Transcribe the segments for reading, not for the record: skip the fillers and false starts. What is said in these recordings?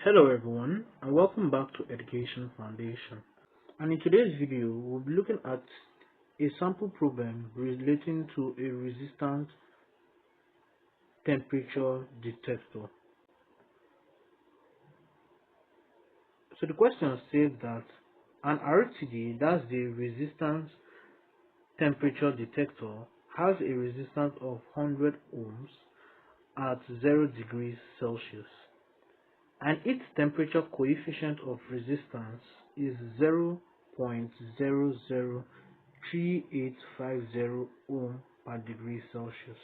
Hello everyone and welcome back to Education Foundation. And in today's video we'll be looking at a sample problem relating to a resistance temperature detector. So the question says that an RTD, that's the resistance temperature detector, has a resistance of 100 ohms at 0 degrees Celsius, and its temperature coefficient of resistance is 0.003850 ohm per degree Celsius.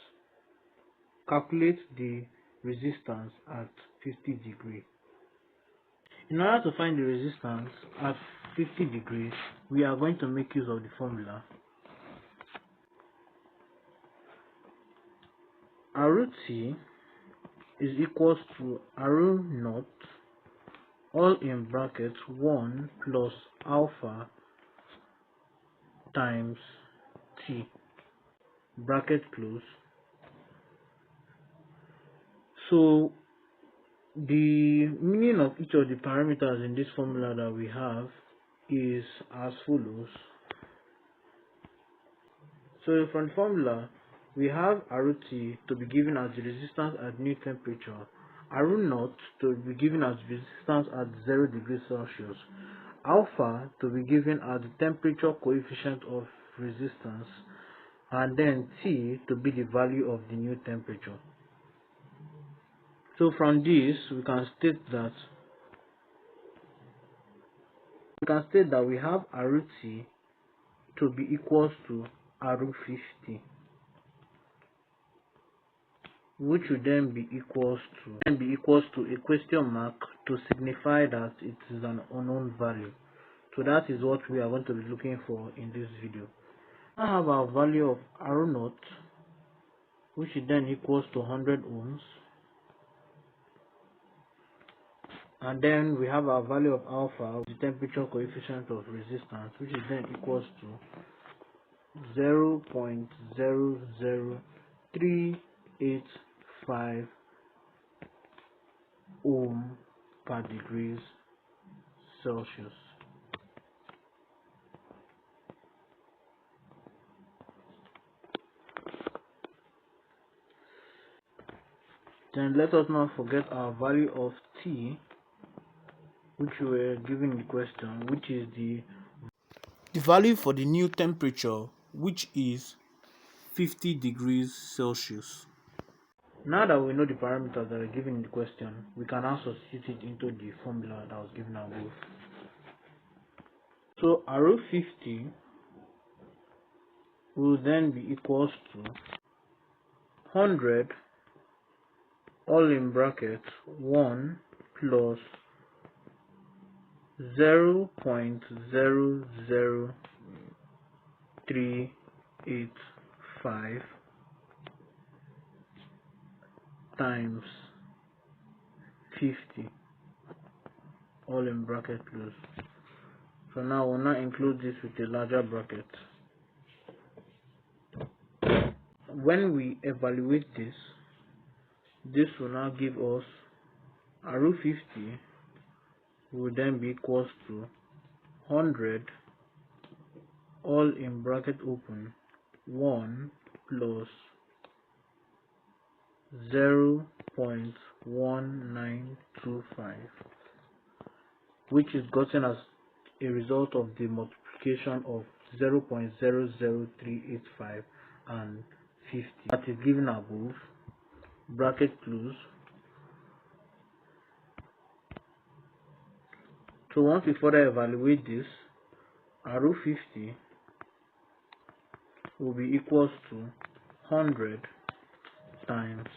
Calculate the resistance at 50 degrees. In order to find the resistance at 50 degrees, we are going to make use of the formula. R root T is equals to R root naught, all in brackets 1 plus alpha times T, bracket close. So the meaning of each of the parameters in this formula that we have is as follows. So from the formula, we have R root T to be given as the resistance at new temperature, R root naught to be given as resistance at 0 degrees Celsius, alpha to be given as the temperature coefficient of resistance, and then T to be the value of the new temperature. So from this we can state that we have R root T to be equals to R root 50, which will then be equals to a question mark to signify that it is an unknown value. So that is what we are going to be looking for in this video. I have our value of R naught, which is then equals to 100 ohms, and then we have our value of alpha, the temperature coefficient of resistance, which is then equals to 0.00385 ohm per degrees Celsius. Then let us not forget our value of T, which we were given in the question, which is the value for the new temperature, which is 50 degrees Celsius. Now that we know the parameters that are given in the question, we can now substitute it into the formula that was given above. So R root 50 will then be equals to 100, all in brackets 1 plus 0.00385 times 50, all in bracket close. So now we'll now include this with a larger bracket. When we evaluate this will now give us R root 50 will then be equals to 100, all in bracket open 1 plus 0.1925, which is gotten as a result of the multiplication of 0.00385 and 50 that is given above, bracket close. So once we further evaluate this, R root 50 will be equals to 100 times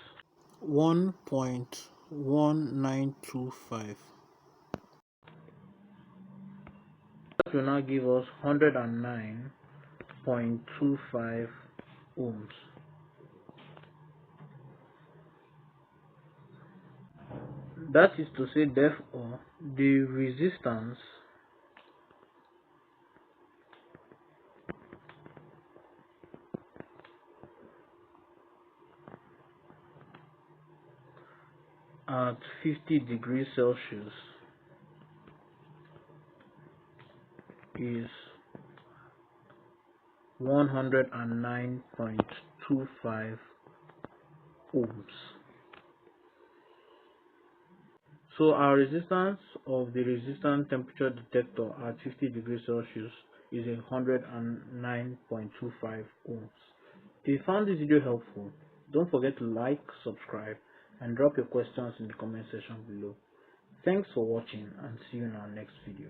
1.1925. That will now give us 109.25 ohms. That is to say, therefore, the resistance at 50 degrees Celsius is 109.25 ohms. So our resistance of the resistance temperature detector at 50 degrees Celsius is 109.25 ohms. If you found this video helpful, don't forget to like, subscribe, and drop your questions in the comment section below. Thanks for watching, and see you in our next video.